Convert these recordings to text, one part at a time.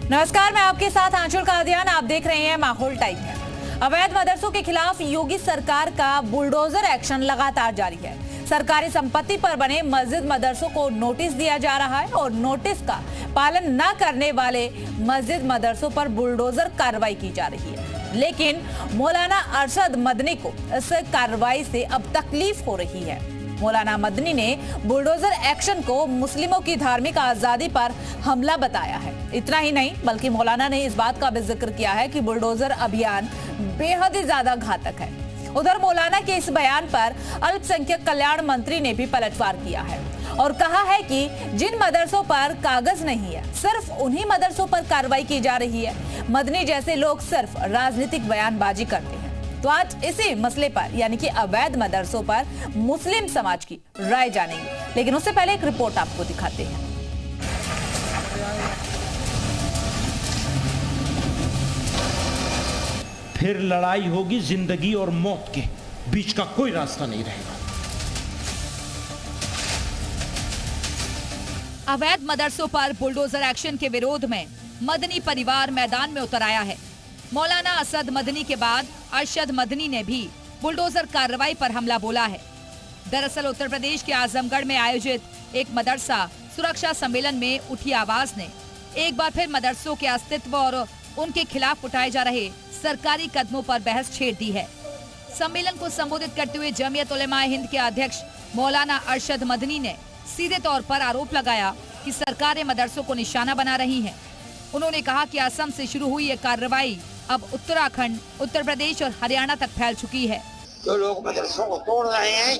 नमस्कार, मैं आपके साथ आंचल कादियान। आप देख रहे हैं माहौल टाइम है। अवैध मदरसों के खिलाफ योगी सरकार का बुलडोजर एक्शन लगातार जारी है। सरकारी संपत्ति पर बने मस्जिद मदरसों को नोटिस दिया जा रहा है और नोटिस का पालन न करने वाले मस्जिद मदरसों पर बुलडोजर कार्रवाई की जा रही है। लेकिन मौलाना अरशद मदनी को इस कार्रवाई से अब तकलीफ हो रही है। मौलाना मदनी ने बुलडोजर एक्शन को मुस्लिमों की धार्मिक आजादी पर हमला बताया है। इतना ही नहीं, बल्कि मौलाना ने इस बात का भी जिक्र किया है कि बुलडोजर अभियान बेहद ही ज्यादा घातक है। उधर मौलाना के इस बयान पर अल्पसंख्यक कल्याण मंत्री ने भी पलटवार किया है और कहा है कि जिन मदरसों पर कागज नहीं है, सिर्फ उन्हीं मदरसों पर कार्रवाई की जा रही है। मदनी जैसे लोग सिर्फ राजनीतिक बयानबाजी करते हैं। तो आज इसी मसले पर यानी कि अवैध मदरसों पर मुस्लिम समाज की राय जानेंगे, लेकिन उससे पहले एक रिपोर्ट आपको दिखाते हैं। फिर लड़ाई होगी जिंदगी और मौत के बीच का कोई रास्ता नहीं रहेगा। अवैध मदरसों पर बुलडोजर एक्शन के विरोध में मदनी परिवार मैदान में उतर आया है। मौलाना असद मदनी के बाद अरशद मदनी ने भी बुलडोजर कार्रवाई पर हमला बोला है। दरअसल उत्तर प्रदेश के आजमगढ़ में आयोजित एक मदरसा सुरक्षा सम्मेलन में उठी आवाज ने एक बार फिर मदरसों के अस्तित्व और उनके खिलाफ उठाए जा रहे सरकारी कदमों पर बहस छेड़ दी है। सम्मेलन को संबोधित करते हुए जमीयत उलेमाए हिंद के अध्यक्ष मौलाना अरशद मदनी ने सीधे तौर पर आरोप लगाया कि सरकारें मदरसों को निशाना बना रही हैं। उन्होंने कहा कि असम से शुरू हुई ये कार्रवाई अब उत्तराखंड, उत्तर प्रदेश और हरियाणा तक फैल चुकी है। जो लोग मदरसों को तोड़ रहे हैं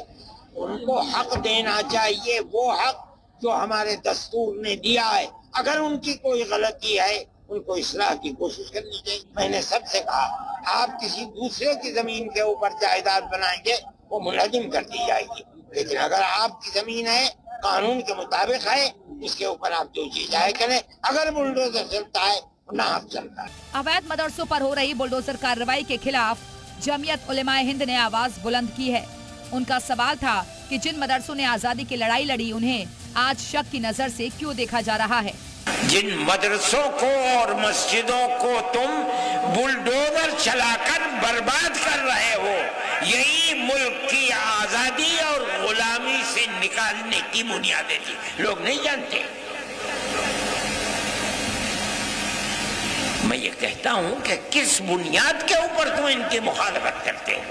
उनको हक देना चाहिए, वो हक जो हमारे दस्तूर ने दिया है। अगर उनकी कोई गलती है उनको इस्लाह की कोशिश करनी चाहिए। मैंने सबसे कहा, आप किसी दूसरे की जमीन के ऊपर जायदाद बनाएंगे वो मुलजिम कर दी जाएगी, लेकिन अगर आपकी जमीन है, कानून के मुताबिक है, इसके ऊपर आप जो चीज चाहे करें। अगर बुलडोजर चलता है ना आप चलता है। अवैध मदरसों पर हो रही बुलडोजर कार्रवाई के खिलाफ जमीयत उलेमाए हिंद ने आवाज बुलंद की है। उनका सवाल था कि जिन मदरसों ने आजादी की लड़ाई लड़ी, उन्हें आज शक की नजर से क्यों देखा जा रहा है। जिन मदरसों को और मस्जिदों को तुम बुलडोजर चलाकर बर्बाद कर रहे हो, यही मुल्क की आजादी और गुलामी से निकालने की बुनियादें थी। लोग नहीं जानते। मैं ये कहता हूं कि किस बुनियाद के ऊपर तुम इनकी मुखालफत करते हो।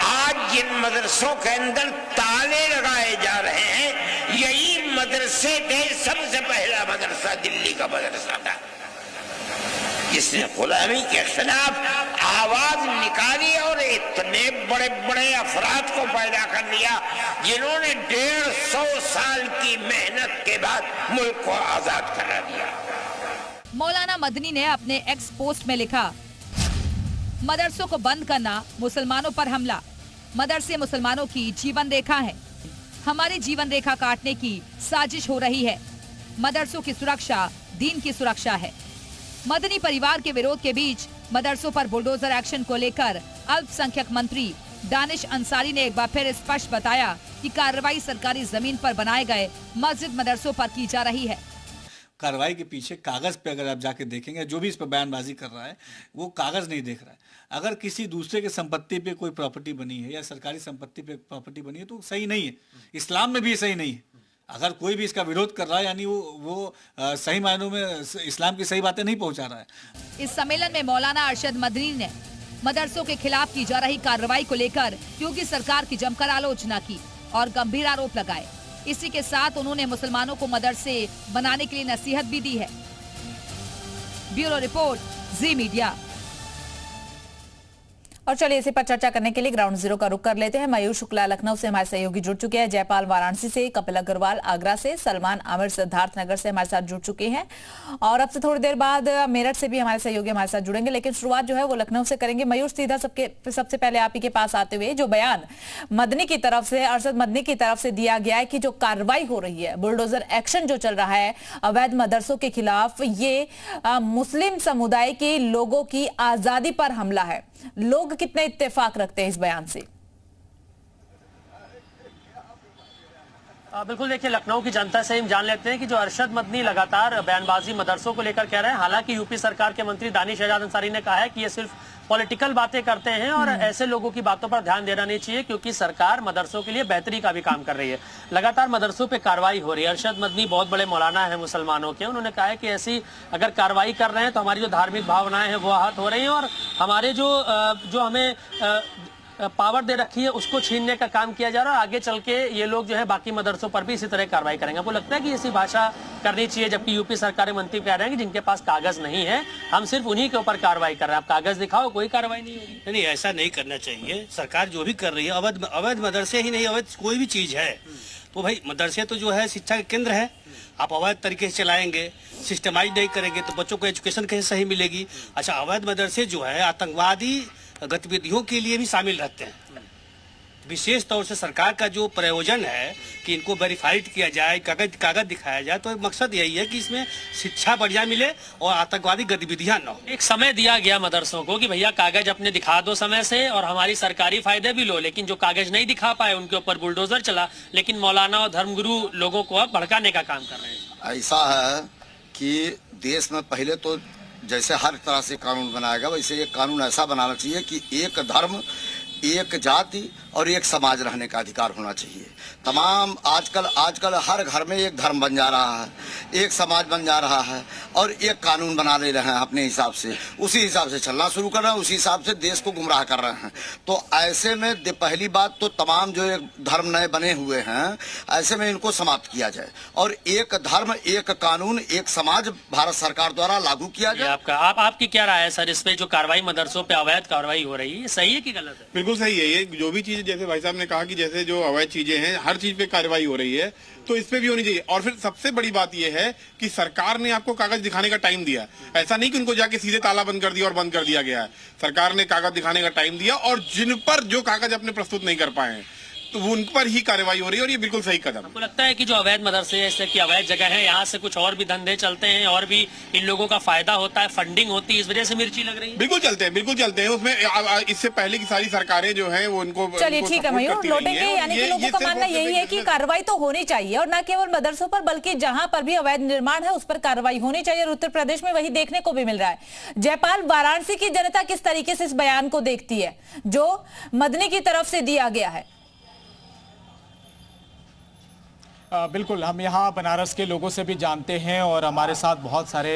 आज जिन मदरसों के अंदर ताले लगाए जा रहे हैं, यही मदरसे थे। सबसे पहला मदरसा दिल्ली का मदरसा था जिसने गुलामी के खिलाफ आवाज निकाली और इतने बड़े बड़े अफराद को पैदा कर लिया जिन्होंने 150 साल की मेहनत के बाद मुल्क को आजाद करा दिया। मौलाना मदनी ने अपने एक्स पोस्ट में लिखा, मदरसों को बंद करना मुसलमानों पर हमला। मदरसे मुसलमानों की जीवन रेखा है। हमारी जीवन रेखा काटने की साजिश हो रही है। मदरसों की सुरक्षा दीन की सुरक्षा है। मदनी परिवार के विरोध के बीच मदरसों पर बुलडोजर एक्शन को लेकर अल्पसंख्यक मंत्री दानिश अंसारी ने एक बार फिर स्पष्ट बताया कि कार्रवाई सरकारी जमीन पर बनाए गए मस्जिद मदरसों पर की जा रही है। कार्रवाई के पीछे कागज पे अगर आप जाके देखेंगे, जो भी इस पर बयानबाजी कर रहा है वो कागज नहीं देख रहा है। अगर किसी दूसरे के संपत्ति पे कोई प्रॉपर्टी बनी है या सरकारी संपत्ति पे प्रॉपर्टी बनी है तो सही नहीं है। इस्लाम में भी सही नहीं है। अगर कोई भी इसका विरोध कर रहा है यानी वो सही मायनों में इस्लाम की सही बातें नहीं पहुंचा रहा है। इस सम्मेलन में मौलाना अरशद मदनी ने मदरसों के खिलाफ की जा रही कार्रवाई को लेकर योगी सरकार की जमकर आलोचना की और गंभीर आरोप लगाए। इसी के साथ उन्होंने मुसलमानों को मदरसे बनाने के लिए नसीहत भी दी है। ब्यूरो रिपोर्ट, जी मीडिया। और चलिए इसी पर चर्चा करने के लिए ग्राउंड जीरो का रुख कर लेते हैं। मयूर शुक्ला लखनऊ से हमारे सहयोगी जुड़ चुके हैं, जयपाल वाराणसी से, कपिल अग्रवाल आगरा से, सलमान आमिर सिद्धार्थ नगर से हमारे साथ जुड़ चुके हैं और अब से थोड़ी देर बाद मेरठ से भी हमारे सहयोगी हमारे साथ जुड़ेंगे। लेकिन शुरुआत जो है वो लखनऊ से करेंगे। मयूर, सीधा सबसे पहले आप ही के पास आते हुए जो बयान मदनी की तरफ से, अरशद मदनी की तरफ से दिया गया है कि जो कार्रवाई हो रही है, बुलडोजर एक्शन जो चल रहा है अवैध मदरसों के खिलाफ, ये मुस्लिम समुदाय के लोगों की आजादी पर हमला है। लोग कितने इत्तेफाक रखते हैं इस बयान से? बिल्कुल, देखिए लखनऊ की जनता से हम जान लेते हैं कि जो अरशद मदनी लगातार बयानबाजी मदरसों को लेकर कह रहे हैं। हालांकि यूपी सरकार के मंत्री दानिश एजाज अंसारी ने कहा है कि ये सिर्फ पॉलिटिकल बातें करते हैं और ऐसे लोगों की बातों पर ध्यान देना नहीं चाहिए, क्योंकि सरकार मदरसों के लिए बेहतरी का भी काम कर रही है। लगातार मदरसों पे कार्रवाई हो रही है। अरशद मदनी बहुत बड़े मौलाना है मुसलमानों के, उन्होंने कहा है कि ऐसी अगर कार्रवाई कर रहे हैं तो हमारी जो धार्मिक भावनाएं हैं वो आहत हो रही हैं और हमारे जो हमें पावर दे रखी है उसको छीनने का काम किया जा रहा है। आगे चल के ये लोग जो है बाकी मदरसों पर भी इसी तरह कार्रवाई करेंगे। आपको लगता है कि ऐसी भाषा करनी चाहिए, जबकि यूपी सरकार मंत्री कह रहे हैं कि जिनके पास कागज नहीं है हम सिर्फ उन्हीं के ऊपर कार्रवाई कर रहे हैं, आप कागज दिखाओ, कोई कार्रवाई नहीं होगी। नहीं, ऐसा नहीं करना चाहिए। सरकार जो भी कर रही है, अवैध मदरसे ही नहीं, अवैध कोई भी चीज है तो भाई मदरसे तो जो है शिक्षा के केंद्र है। आप अवैध तरीके से चलाएंगे, सिस्टमाइज नहीं करेंगे तो बच्चों को एजुकेशन कैसे सही मिलेगी। अच्छा, अवैध मदरसे जो है आतंकवादी गतिविधियों के लिए भी शामिल रहते हैं। विशेष तौर से सरकार का जो प्रयोजन है कि इनको वेरीफाइड किया जाए, कागज दिखाया जाए, तो मकसद यही है कि इसमें शिक्षा बढ़िया मिले और आतंकवादी गतिविधियां न हो। एक समय दिया गया मदरसों को कि भैया कागज अपने दिखा दो समय से और हमारी सरकारी फायदे भी लो, लेकिन जो कागज नहीं दिखा पाए उनके ऊपर बुलडोजर चला। लेकिन मौलाना और धर्मगुरु लोगों को अब भड़काने का काम कर रहे हैं। ऐसा है कि देश में पहले तो जैसे हर तरह से कानून बनाएगा, वैसे एक कानून ऐसा बनाना चाहिए कि एक धर्म, एक जाति और एक समाज रहने का अधिकार होना चाहिए। तमाम आजकल हर घर में एक धर्म बन जा रहा है, एक समाज बन जा रहा है और एक कानून बना ले रहे हैं अपने हिसाब से, उसी हिसाब से चलना शुरू कर रहे हैं, उसी हिसाब से देश को गुमराह कर रहे हैं। तो ऐसे में पहली बात तो तमाम जो एक धर्म नए बने हुए हैं, ऐसे में इनको समाप्त किया जाए और एक धर्म, एक कानून, एक समाज भारत सरकार द्वारा लागू किया जाए। आपकी क्या राय है सर, इस पे जो कार्रवाई मदरसों पे अवैध कार्रवाई हो रही है, सही है कि गलत है? बिल्कुल सही है। ये जो भी चीज, जैसे भाई साहब ने कहा कि जैसे जो अवैध चीजें हैं हर चीज पे कार्रवाई हो रही है, तो इस पे भी होनी चाहिए। और फिर सबसे बड़ी बात यह है कि सरकार ने आपको कागज दिखाने का टाइम दिया। ऐसा नहीं कि उनको जाके सीधे ताला बंद कर दिया और बंद कर दिया गया है। सरकार ने कागज दिखाने का टाइम दिया और जिन पर जो कागज अपने प्रस्तुत नहीं कर पाए हैं तो वो उन पर ही कार्रवाई हो रही है और ये बिल्कुल सही कदम। आपको लगता है कि जो अवैध मदरसे है, इससे की अवैध जगह है, यहाँ से कुछ और भी धंधे चलते हैं और भी इन लोगों का फायदा होता है, फंडिंग होती है, इस वजह से मिर्ची लग रही है? बिल्कुल चलते हैं उसमें। इससे पहले की सारी सरकारें जो है वो उनको, चलिए ठीक है मयूर, लौटेंगे। यानी कि लोगों का मानना यही है कि कार्रवाई तो होनी चाहिए और न केवल मदरसों पर बल्कि जहां पर भी अवैध निर्माण है उस पर कार्रवाई होनी चाहिए और उत्तर प्रदेश में वही देखने को भी मिल रहा है। जयपाल, वाराणसी की जनता किस तरीके से इस बयान को देखती है जो मदनी की तरफ से दिया गया है? बिल्कुल, हम यहाँ बनारस के लोगों से भी जानते हैं और हमारे साथ बहुत सारे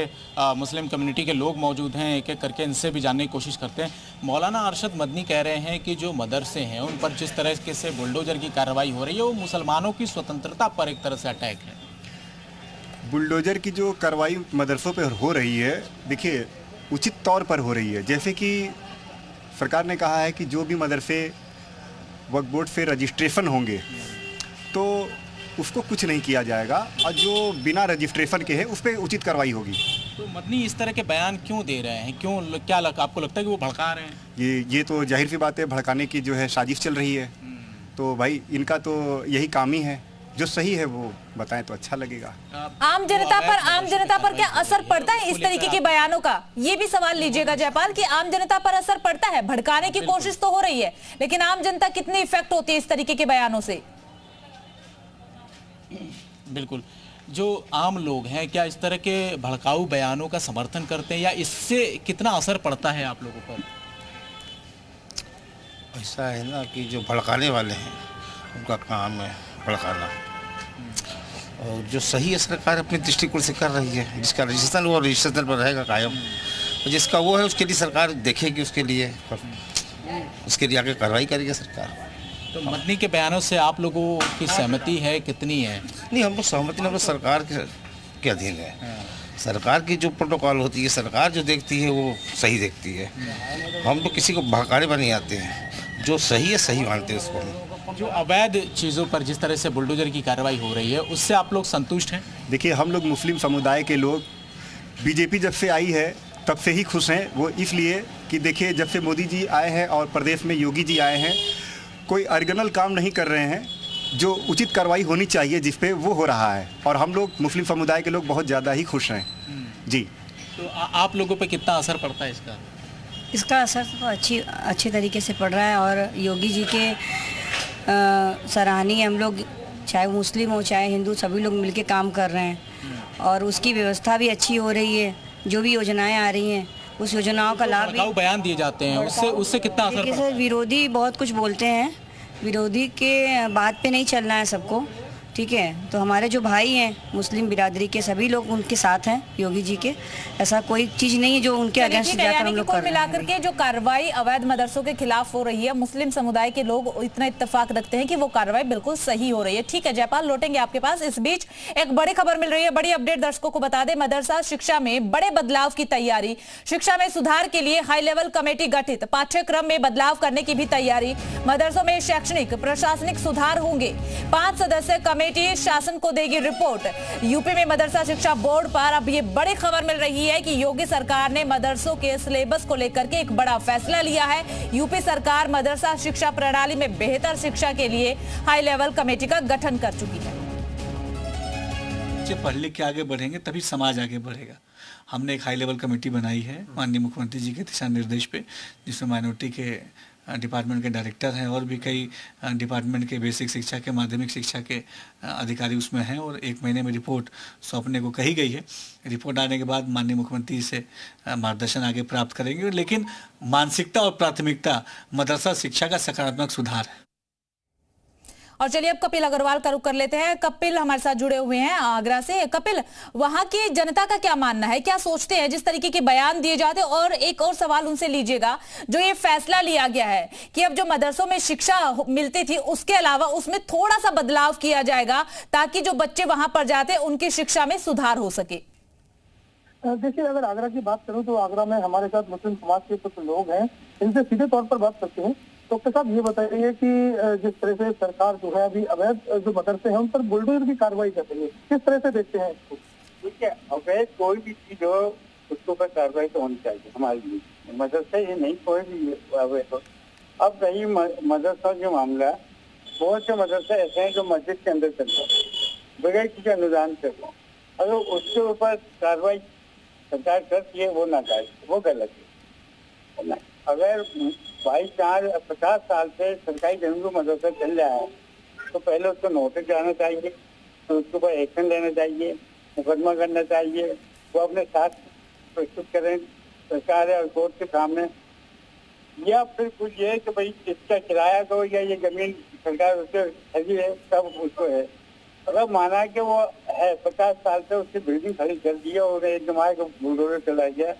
मुस्लिम कम्युनिटी के लोग मौजूद हैं, एक एक करके इनसे भी जानने की कोशिश करते हैं। मौलाना अरशद मदनी कह रहे हैं कि जो मदरसे हैं उन पर जिस तरह से बुलडोजर की कार्रवाई हो रही है वो मुसलमानों की स्वतंत्रता पर एक तरह से अटैक है। बुलडोजर की जो कार्रवाई मदरसों पर हो रही है, देखिए उचित तौर पर हो रही है। जैसे कि सरकार ने कहा है कि जो भी मदरसे वक्फ बोर्ड से रजिस्ट्रेशन होंगे तो उसको कुछ नहीं किया जाएगा और जो बिना रजिस्ट्रेशन के है उस पर उचित कार्रवाई होगी। तो मदनी इस तरह के बयान क्यों दे रहे हैं? क्या आपको लगता है कि वो भड़का रहे हैं? ये तो जाहिर सी बात है, भड़काने की जो है साजिश चल रही है। तो भाई इनका तो यही काम ही है, जो सही है वो बताएं तो अच्छा लगेगा। आम जनता पर क्या असर पड़ता है इस तरीके के बयानों का? ये भी सवाल लीजिएगा जयपाल कि आम जनता पर असर पड़ता है? भड़काने की कोशिश तो हो रही है, लेकिन आम जनता कितनी इफेक्ट होती है इस तरीके के बयानों से? बिल्कुल, जो आम लोग हैं क्या इस तरह के भड़काऊ बयानों का समर्थन करते हैं या इससे कितना असर पड़ता है आप लोगों पर? ऐसा है ना कि जो भड़काने वाले हैं उनका काम है भड़काना, और जो सही है सरकार अपने दृष्टिकोण से कर रही है। जिसका रजिस्ट्रेशन वो रजिस्ट्रेशन पर रहेगा कायम, जिसका वो है उसके लिए सरकार देखेगी, उसके लिए आगे कार्रवाई करेगी सरकार। तो मदनी के बयानों से आप लोगों की सहमति है, कितनी है? नहीं, हम लोग सहमति नहीं, हम लोग सरकार के अधीन है। सरकार की जो प्रोटोकॉल होती है, सरकार जो देखती है वो सही देखती है। हम लोग किसी को भड़काने पर नहीं आते हैं, जो सही है सही मानते हैं उसको। जो अवैध चीज़ों पर जिस तरह से बुलडोजर की कार्रवाई हो रही है उससे आप लोग संतुष्ट हैं? देखिए, हम लोग मुस्लिम समुदाय के लोग बीजेपी जब से आई है तब से ही खुश हैं। वो इसलिए कि देखिए, जब से मोदी जी आए हैं और प्रदेश में योगी जी आए हैं, कोई ऑर्गेनल काम नहीं कर रहे हैं। जो उचित कार्रवाई होनी चाहिए जिस पे वो हो रहा है और हम लोग मुस्लिम समुदाय के लोग बहुत ज़्यादा ही खुश हैं जी। तो आप लोगों पे कितना असर पड़ता है इसका? इसका असर तो अच्छी तरीके से पड़ रहा है और योगी जी के सराहनीय हम लोग चाहे वो मुस्लिम हो चाहे हिंदू, सभी लोग मिलके काम कर रहे हैं और उसकी व्यवस्था भी अच्छी हो रही है। जो भी योजनाएं आ रही हैं उस योजनाओं का लाभ भी बयान दिए जाते हैं, उससे कितना असर पड़ता है? विरोधी बहुत कुछ बोलते हैं, विरोधी के बात पे नहीं चलना है सबको, ठीक है। तो हमारे जो भाई हैं मुस्लिम बिरादरी के सभी लोग उनके साथ हैं योगी जी के। ऐसा कोई चीज़ नहीं है जो उनके अगेंस्ट जाकर हम लोग कर रहे हैं। मिलाकर के जो कार्रवाई अवैध मदरसों के खिलाफ हो रही है, मुस्लिम समुदाय के लोग इतना इत्तेफाक रखते हैं कि वो कार्रवाई बिल्कुल सही हो रही है। ठीक है जयपाल, लौटेंगे आपके पास। इस बीच एक बड़ी खबर मिल रही है, बड़ी अपडेट दर्शकों को बता दें। मदरसा शिक्षा में बड़े बदलाव की तैयारी, शिक्षा में सुधार के लिए हाई लेवल कमेटी गठित, पाठ्यक्रम में बदलाव करने की भी तैयारी। मदरसों में शैक्षणिक प्रशासनिक सुधार होंगे। 5 सदस्यीय कमेटी शासन को देगी रिपोर्ट। यूपी में मदरसा शिक्षा बोर्ड पर अब ये बड़ी खबर मिल रही है कि योगी सरकार ने मदरसों के सिलेबस को लेकर के एक बड़ा फैसला लिया है। यूपी सरकार मदरसा शिक्षा प्रणाली में बेहतर शिक्षा के लिए हाई लेवल कमेटी का गठन कर चुकी है। बच्चे पढ़ लिख के आगे बढ़ेंगे तभी समाज आगे बढ़ेगा। हमने एक हाई लेवल कमेटी बनाई है माननीय मुख्यमंत्री जी के दिशा निर्देश पे, जिसमें माइनॉरिटी के डिपार्टमेंट के डायरेक्टर हैं और भी कई डिपार्टमेंट के बेसिक शिक्षा के, माध्यमिक शिक्षा के अधिकारी उसमें हैं और 1 महीने में रिपोर्ट सौंपने को कही गई है। रिपोर्ट आने के बाद माननीय मुख्यमंत्री से मार्गदर्शन आगे प्राप्त करेंगे, लेकिन मानसिकता और प्राथमिकता मदरसा शिक्षा का सकारात्मक सुधार है। और चलिए अब कपिल अग्रवाल का रुख कर लेते हैं। कपिल हमारे साथ जुड़े हुए हैं आगरा से। कपिल, वहां की जनता का क्या मानना है, क्या सोचते हैं जिस तरीके के बयान दिए जाते हैं? और एक और सवाल उनसे लीजिएगा, जो ये फैसला लिया गया है कि अब जो मदरसों में शिक्षा मिलती थी उसके अलावा उसमें थोड़ा सा बदलाव किया जाएगा ताकि जो बच्चे वहां पर जाते हैं उनकी शिक्षा में सुधार हो सके। देखिए, अगर आगरा की बात करूं तो आगरा में हमारे साथ मुस्लिम समाज के कुछ लोग हैं, इनसे सीधे तौर पर बात करते हैं। डॉक्टर साहब ये बताइए कि जिस तरह से सरकार जो है अभी अवैध जो मदरसे हैं उन पर बुलडोजर की कार्रवाई कर रही है, किस तरह से देखते हैं इसको? ठीक है, अवैध कोई भी चीज हो उसको पर कार्रवाई तो होनी चाहिए हमारे लिए। मदरसे ये नहीं कोई भी अवैध हो। अब रही मदरसा जो मामला, बहुत से मदरसे ऐसे हैं जो मस्जिद के अंदर चलते हैं बगैर किसी अनुदान से। अगर उसके ऊपर कार्रवाई सरकार करती है वो नाजायज, वो गलत है। अगर भाई 50 साल से सरकारी जमीन मदरसा चल रहा है तो पहले उसको नोटिस जाना चाहिए, तो उसके ऊपर एक्शन लेना चाहिए, मुकदमा करना चाहिए। वो अपने साथ प्रस्तुत करें सरकार और कोर्ट के सामने, या फिर कुछ ये कि भाई इसका किराया दो या ये जमीन सरकार उससे खरीदी है तब उसको है। अगर माना कि वो है 50 साल से उसकी बिल्डिंग खड़ी कर दी है और एक जमाए को बुलडोजर चला गया।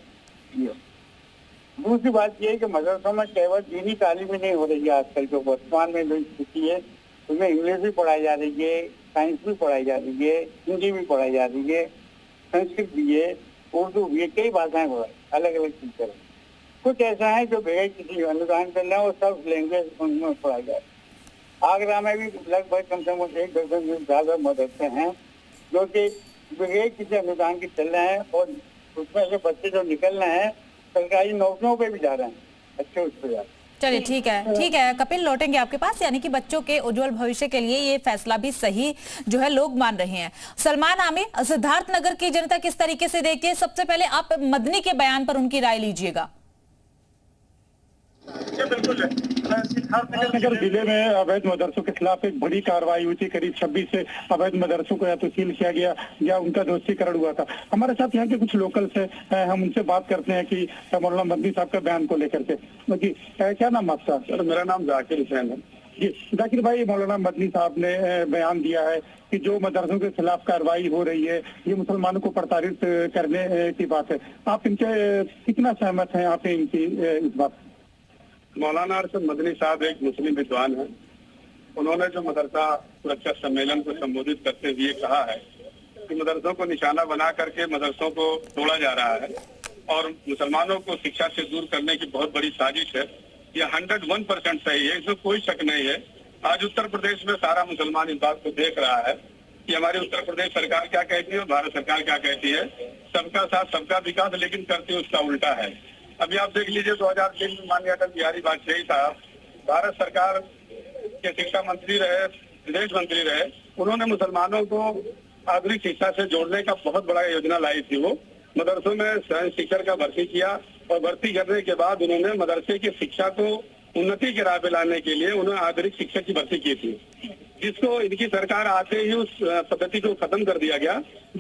दूसरी बात यह है कि मदरसों में केवल दीनी तालीम ही नहीं हो रही है आजकल जो वर्तमान में जो स्थिति है उसमें इंग्लिश भी पढ़ाई जा रही है, साइंस भी पढ़ाई जा रही है, हिंदी भी पढ़ाई जा रही है, संस्कृत भी है, उर्दू भी है, कई भाषाएं पढ़ाई, अलग अलग टीचर। कुछ ऐसा है जो बगैर किसी अनुदान कर रहे हैं और सब लैंग्वेज उनमें पढ़ाई जा रही है। आगरा में भी लगभग कम से कम 1 दर्जन से ज्यादा मदरसे हैं जो कि बगैर किसी अनुदान के चल रहे हैं और उसमें से बच्चे जो निकल रहे हैं सरकारी नौकरियों पे भी जा रहे हैं, अच्छे उस पर जा रहे हैं। चलिए ठीक है कपिल, लौटेंगे आपके पास। यानी कि बच्चों के उज्जवल भविष्य के लिए ये फैसला भी सही जो है लोग मान रहे हैं। सलमान आमिर, सिद्धार्थनगर की जनता किस तरीके से देखती है? सबसे पहले आप मदनी के बयान पर उनकी राय लीजिएगा। बिल्कुल, सिद्धार्थनगर जिले में अवैध मदरसों के खिलाफ एक बड़ी कार्रवाई हुई थी। करीब 26 से अवैध मदरसों को या तो सील किया गया या उनका दोस्तीकरण हुआ था। हमारे साथ यहाँ के कुछ लोकल्स हैं, हम उनसे बात करते हैं कि मौलाना मदनी साहब का बयान को लेकर के। जी, क्या नाम आपका? सर, मेरा नाम जाकिर हुसैन है। जी जाकिर भाई, मौलाना मदनी साहब ने बयान दिया है कि जो मदरसों के खिलाफ कार्रवाई हो रही है ये मुसलमानों को प्रताड़ित करने की बात है। आप इनके कितना सहमत हैं आप इनकी इस बात? मौलाना अरशद मदनी साहब एक मुस्लिम विद्वान हैं। उन्होंने जो मदरसा सुरक्षा सम्मेलन को संबोधित करते हुए कहा है कि मदरसों को निशाना बना करके मदरसों को तोड़ा जा रहा है और मुसलमानों को शिक्षा से दूर करने की बहुत बड़ी साजिश है। यह 101% सही है, इसमें कोई शक नहीं है। आज उत्तर प्रदेश में सारा मुसलमान इस बात को देख रहा है कि हमारी उत्तर प्रदेश सरकार क्या कहती है और भारत सरकार क्या कहती है। सबका साथ सबका विकास, लेकिन करती उसका उल्टा है। अभी आप देख लीजिए 2003 में माननीय अटल बिहारी वाजपेयी साहब भारत सरकार के शिक्षा मंत्री रहे, विदेश मंत्री रहे। उन्होंने मुसलमानों को आधुनिक शिक्षा से जोड़ने का बहुत बड़ा योजना लाई थी। वो मदरसों में साइंस टीचर का भर्ती किया और भर्ती करने के बाद उन्होंने मदरसे की शिक्षा को उन्नति के राह पे लाने के लिए उन्होंने आधुनिक शिक्षा की भर्ती की थी। जिसको इनकी सरकार आते ही उस पद्धति को खत्म कर दिया गया।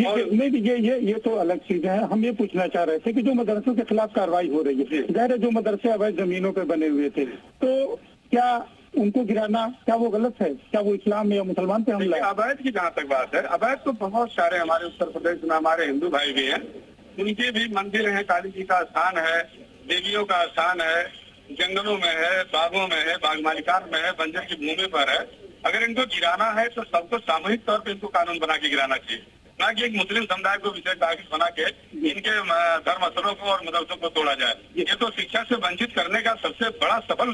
और नहीं, ये तो अलग चीज है। हम ये पूछना चाह रहे थे कि जो मदरसों के खिलाफ कार्रवाई हो रही है, ज़ाहिर जो मदरसे अवैध जमीनों पे बने हुए थे, तो क्या उनको गिराना क्या वो गलत है? क्या वो इस्लाम या मुसलमान पे हमला है? अवैध की जहाँ तक बात है, अवैध तो बहुत सारे हमारे उत्तर प्रदेश में हमारे हिंदू भाई भी हैं, उनके भी मंदिर हैं, काली जी का स्थान है, देवियों का स्थान है, जंगलों में है, बागों में है, बाग मालिकात में है, बंजर की भूमि पर है। अगर इनको गिराना है तो सबको सामूहिक तौर पे इनको कानून बना के गिराना चाहिए, ना कि एक मुस्लिम समुदाय को विशेष टारगेट बना के इनके धर्म स्थलों को और मदरसों को तोड़ा जाए। ये तो शिक्षा से वंचित करने का सबसे बड़ा सफल।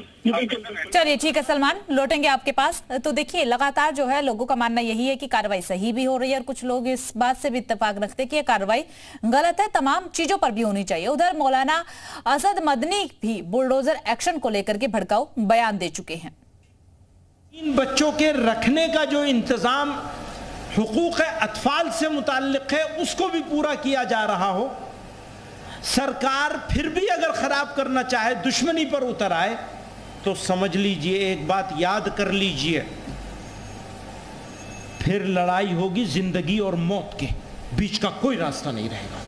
चलिए ठीक है सलमान, लौटेंगे आपके पास। तो देखिए लगातार जो है लोगों का मानना यही है कि कार्रवाई सही भी हो रही है और कुछ लोग इस बात से भी इत्तेफाक रखते हैं कि ये कार्रवाई गलत है, तमाम चीजों पर भी होनी चाहिए। उधर मौलाना असद मदनी भी बुलडोजर एक्शन को लेकर के भड़काऊ बयान दे चुके हैं। इन बच्चों के रखने का जो इंतजाम हुकूक अतफाल से मुताल्लिक है उसको भी पूरा किया जा रहा हो, सरकार फिर भी अगर खराब करना चाहे, दुश्मनी पर उतर आए, तो समझ लीजिए, एक बात याद कर लीजिए, फिर लड़ाई होगी जिंदगी और मौत के बीच का कोई रास्ता नहीं रहेगा।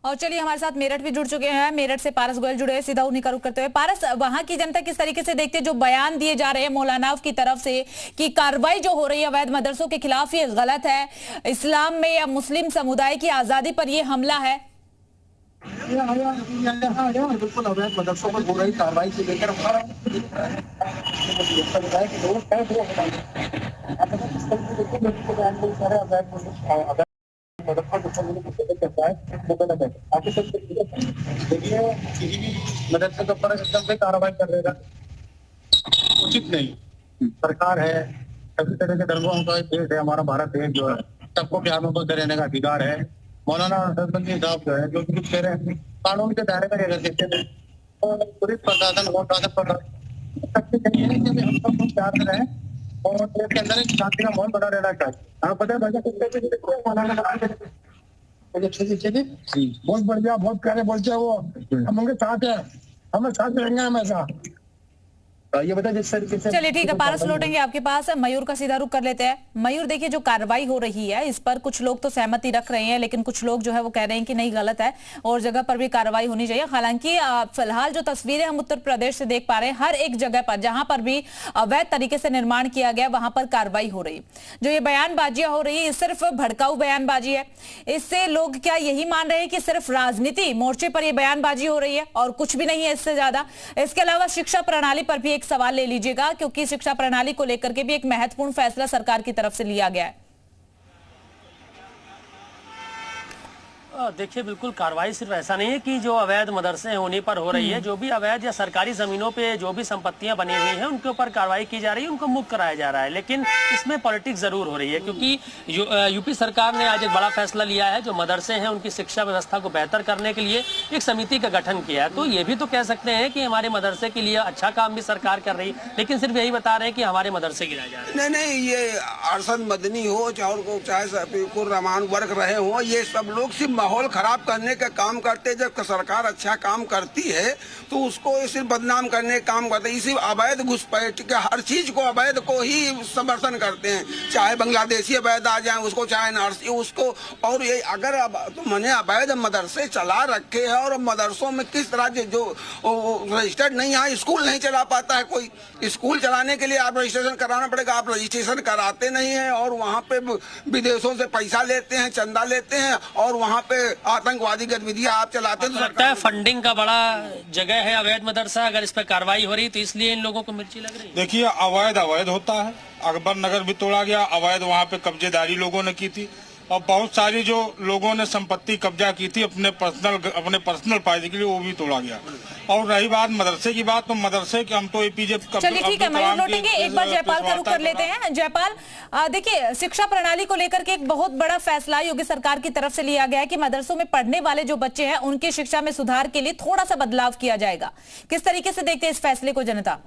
और चलिए हमारे साथ मेरठ भी जुड़ चुके हैं, मेरठ से पारस गोयल जुड़े हैं, सीधा उन्हीं का रुख करते हुए। पारस, वहां की जनता किस तरीके से देखते हैं जो बयान दिए जा रहे हैं मौलाना की तरफ से कि कार्रवाई जो हो रही है अवैध मदरसों के खिलाफ ये गलत है, इस्लाम में या मुस्लिम समुदाय की आजादी पर ये हमला है? बिल्कुल अवैध मदरसों पर हो रही कार्रवाई को लेकर देखिए किसी भी मदरसे के ऊपर एकदम से कार्रवाई कर देगा उचित नहीं। सरकार है, सभी तरह के धर्मों का देश है हमारा भारत देश, जो है सबको प्यार मोहब्बत रहने का अधिकार है। मौलाना असद मदनी साहब जो है जो भी कुछ कह रहे हैं कानून के दायरे में रहकर देते हैं, और पुलिस प्रशासन और शासन प्रशासन सबसे चाहिए कि हम सब कुछ प्यार से रहें और देश के अंदर एक शांति का माहौल बना रहना चाहिए। आप पता है मौलाना बहुत बढ़िया, बहुत प्यारे बोलते हैं वो, हम उनके साथ है, हमें साथ रहेंगे हमेशा। ये बता जिस तरीके से। चलिए ठीक है पारस, लौटेंगे आपके पास। मयूर का सीधा रुख कर लेते हैं। मयूर, देखिए जो कार्रवाई हो रही है इस पर कुछ लोग तो सहमति रख रहे हैं, लेकिन कुछ लोग जो है वो कह रहे हैं कि नहीं गलत है और जगह पर भी कार्रवाई होनी चाहिए। हालांकि फिलहाल जो तस्वीरें हम उत्तर प्रदेश से देख पा रहे हैं, हर एक जगह पर जहां पर भी अवैध तरीके से निर्माण किया गया वहां पर कार्रवाई हो रही। जो ये बयानबाजियां हो रही है सिर्फ भड़काऊ बयानबाजी है। इससे लोग क्या यही मान रहे हैं कि सिर्फ राजनीति मोर्चे पर यह बयानबाजी हो रही है और कुछ भी नहीं है इससे ज्यादा? इसके अलावा शिक्षा प्रणाली पर भी एक सवाल ले लीजिएगा, क्योंकि शिक्षा प्रणाली को लेकर के भी एक महत्वपूर्ण फैसला सरकार की तरफ से लिया गया है। देखिए बिल्कुल कार्रवाई सिर्फ ऐसा नहीं है कि जो अवैध मदरसे हैं उन्हीं पर हो रही है, जो भी अवैध या सरकारी जमीनों पे जो भी संपत्तियां बनी हुई हैं उनके ऊपर कार्रवाई की जा रही है, उनको मुक्त कराया जा रहा है। लेकिन इसमें पॉलिटिक्स जरूर हो रही है, क्योंकि यूपी सरकार ने आज एक बड़ा फैसला लिया है। जो मदरसे हैं उनकी शिक्षा व्यवस्था को बेहतर करने के लिए एक समिति का गठन किया है। तो ये भी तो कह सकते हैं कि हमारे मदरसे के लिए अच्छा काम भी सरकार कर रही है, लेकिन सिर्फ यही बता रहे हैं कि हमारे मदरसे गिराए जा रहे हैं। नहीं, ये अरशद मदनी हो चाहे शफीकुर रहमान वर्ग रहे हो, ये सब लोग सिर्फ माहौल खराब करने का काम करते। जब सरकार अच्छा काम करती है तो उसको सिर्फ बदनाम करने का काम करते हैं। इसी अवैध घुसपैठ के हर चीज को अवैध को ही समर्थन करते हैं, चाहे बांग्लादेशी अवैध आ जाए उसको, चाहे नरसी उसको। और ये अगर तो मैंने अवैध मदरसे चला रखे हैं और मदरसों में किस तरह जो रजिस्टर्ड नहीं, यहाँ स्कूल नहीं चला पाता है कोई। स्कूल चलाने के लिए आप रजिस्ट्रेशन कराना पड़ेगा, आप रजिस्ट्रेशन कराते नहीं है और वहाँ पे विदेशों से पैसा लेते हैं, चंदा लेते हैं और वहाँ पे आतंकवादी गतिविधियां आप चलाते हैं। तो लगता है फंडिंग का बड़ा जगह है अवैध मदरसा, अगर इस पर कार्रवाई हो रही तो इसलिए इन लोगों को मिर्ची लग रही है। देखिए अवैध होता है, अकबर नगर भी तोड़ा गया, अवैध वहाँ पे कब्जेदारी लोगों ने की थी और बहुत सारी जो लोगों ने संपत्ति कब्जा की थी अपने पर्सनल फायदे के लिए, वो भी तोड़ा गया। और रही बात मदरसे की बात, तो मदरसे के हम तो एपीजे। चलिए ठीक है, मयूर लौटेंगे। एक बार जयपाल का रुख कर लेते हैं। जयपाल, देखिए शिक्षा प्रणाली को लेकर के एक बहुत बड़ा फैसला योगी सरकार की तरफ से लिया गया है कि मदरसों में पढ़ने वाले जो बच्चे हैं उनकी शिक्षा में सुधार के लिए थोड़ा सा बदलाव किया जाएगा। किस तरीके से देखते हैं इस फैसले को जनता?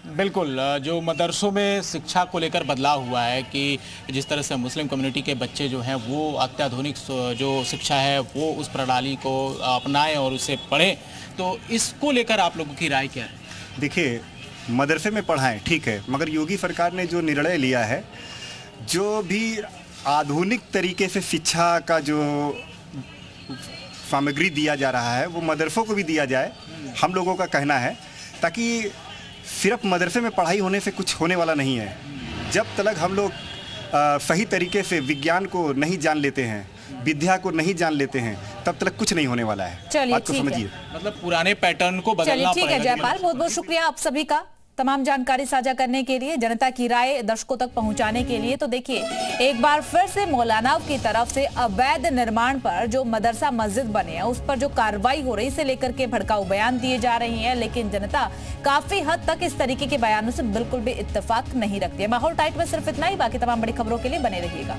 बिल्कुल, जो मदरसों में शिक्षा को लेकर बदलाव हुआ है कि जिस तरह से मुस्लिम कम्युनिटी के बच्चे जो हैं वो अत्याधुनिक जो शिक्षा है वो उस प्रणाली को अपनाएं और उसे पढ़ें, तो इसको लेकर आप लोगों की राय क्या है? देखिए, मदरसे में पढ़ाएं, ठीक है, मगर योगी सरकार ने जो निर्णय लिया है, जो भी आधुनिक तरीके से शिक्षा का जो सामग्री दिया जा रहा है वो मदरसों को भी दिया जाए, हम लोगों का कहना है, ताकि सिर्फ मदरसे में पढ़ाई होने से कुछ होने वाला नहीं है। जब तक हम लोग सही तरीके से विज्ञान को नहीं जान लेते हैं, विद्या को नहीं जान लेते हैं, तब तक कुछ नहीं होने वाला है। चलिए, बात को ठीक है। समझिए, मतलब पुराने पैटर्न को बदलना चलिए, ठीक है पड़ेगा। जयपाल, बहुत बहुत शुक्रिया आप सभी का तमाम जानकारी साझा करने के लिए, जनता की राय दर्शकों तक पहुंचाने के लिए। तो देखिए, एक बार फिर से मौलाना की तरफ से अवैध निर्माण पर जो मदरसा मस्जिद बने हैं उस पर जो कार्रवाई हो रही से लेकर के भड़काऊ बयान दिए जा रहे हैं, लेकिन जनता काफी हद तक इस तरीके के बयानों से बिल्कुल भी इत्तेफाक नहीं रखती है। माहौल टाइट में सिर्फ इतना ही, बाकी तमाम बड़ी खबरों के लिए बने रहिएगा।